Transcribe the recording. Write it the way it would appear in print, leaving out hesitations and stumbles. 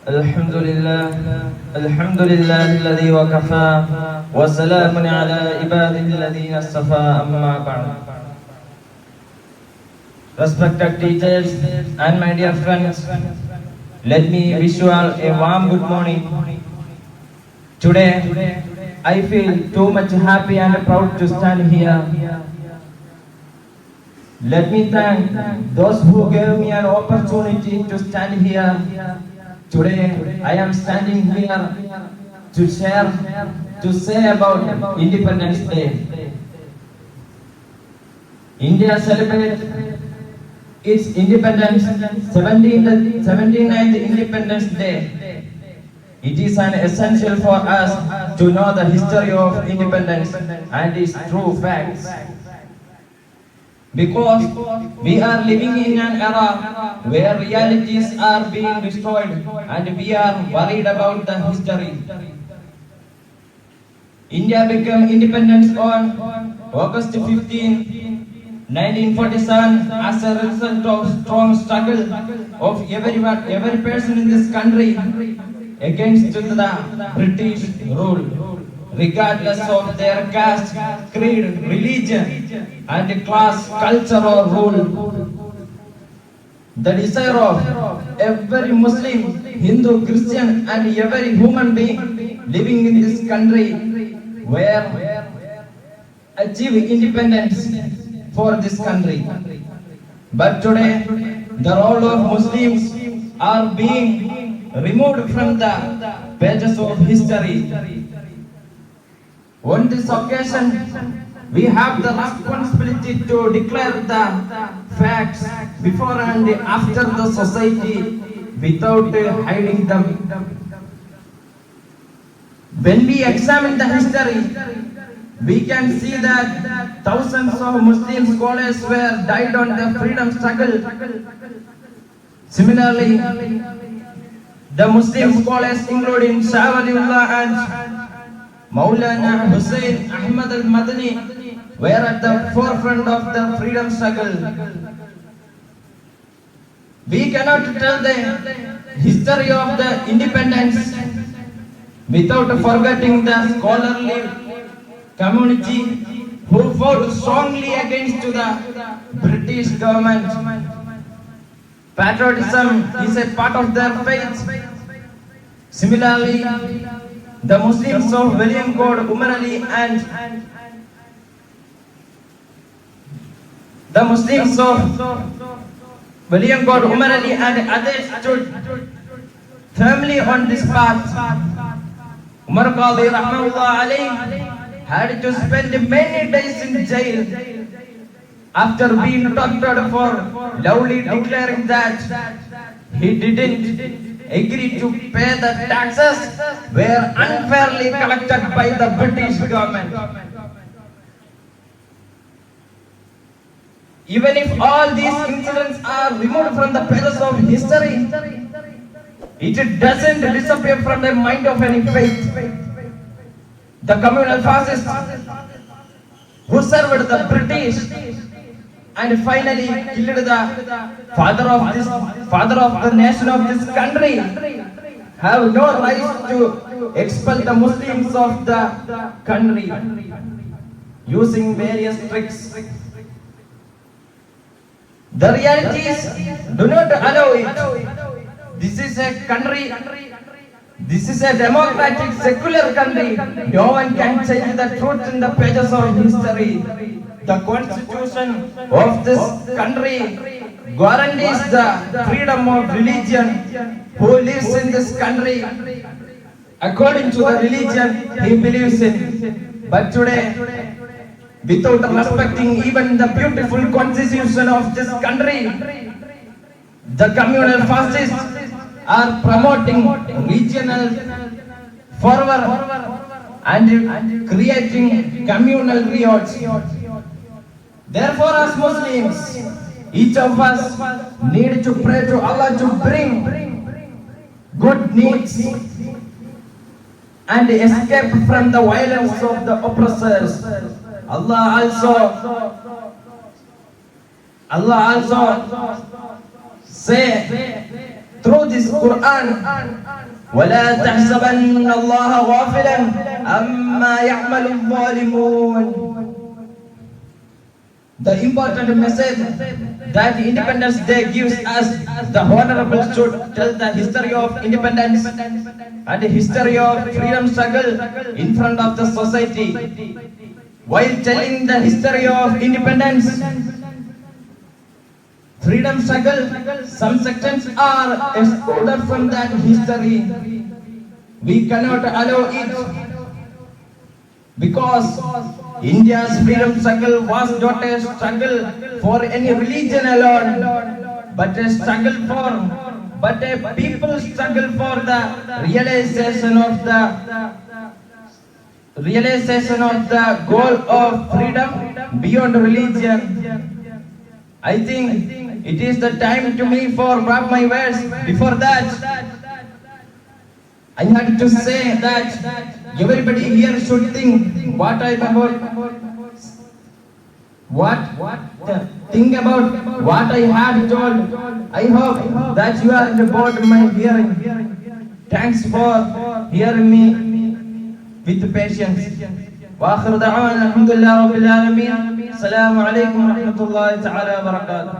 الحمد لله الحمد لله الذي وكفى وسلام على عباده الذين اصطفى أما بعد. Respected teachers and my dear friends, let me wish you all a warm good morning. Today I feel too much happy and proud to stand here. Let me thank those who gave me an opportunity to stand here. Today I am standing here to say about Independence Day. India celebrates its independence 79th Independence Day. It is an essential for us to know the history of independence and its true facts. Because we are living in an era where realities are being destroyed and we are worried about the history. India became independent on August 15, 1947 as a result of strong struggle of every person in this country against the British rule, regardless of their caste, creed, religion, and class, culture or rule. The desire of every Muslim, Hindu, Christian, and every human being living in this country were achieve independence for this country. But today, the role of Muslims are being removed from the pages of history. On this occasion, we have the responsibility to declare the facts before and after the society without hiding them. When we examine the history, we can see that thousands of Muslim scholars were died on the freedom struggle. Similarly, the Muslim scholars including Shah Waliullah and Maulana Hussain Ahmad al-Madani were at the forefront of the freedom struggle. We cannot tell the history of the independence without forgetting the scholarly community who fought strongly against the British government. Patriotism is a part of their faith. Similarly, the Muslims of William Code, Umar Ali and the Muslims of William Code, Umar Ali and others stood firmly on this path. Umar Qadi Rahmanullah Ali had to spend many days in jail after being tortured for loudly declaring that he didn't agree to pay the taxes were unfairly collected by the British government. Even if all these incidents are removed from the pages of history, it doesn't disappear from the mind of any faith. The communal fascists who served the British and finally killed the father of the nation of this country have no right to expel the Muslims of the country using various tricks. The realities do not allow it. This is a country, this is a democratic secular country. No one can change the truth in the pages of history. The constitution of this country guarantees the freedom of religion. Who lives in this country according to the religion he believes in. But today, without respecting even the beautiful constitution of this country, the communal fascists are promoting regional fervor and creating communal riots. Therefore, as Muslims, each of us need to pray to Allah to bring good needs and escape from the violence of the oppressors. Allah also say through this Quran. وَلَا تَحْسَبَنَّ اللَّهَ غَافِلًا عَمَّا يَعْمَلُ الظَّالِمُونَ. The important message that Independence Day gives us, the Honorable should tell the history of independence and the history of freedom struggle in front of the society. While telling the history of independence, freedom struggle, some sections are excluded from that history. We cannot allow it because India's freedom struggle was not a struggle for any religion alone, but a people struggle for the realization of the goal of freedom beyond religion. I think it is the time to me for wrap my words. Before that, I had to say that everybody here should think what I about think about what I had told. I hope that you are bored my hearing. Thanks for hearing me with patience. وآخر دعوانا الحمد لله رب العالمين. السلام عليكم ورحمة الله تعالى وبركاته.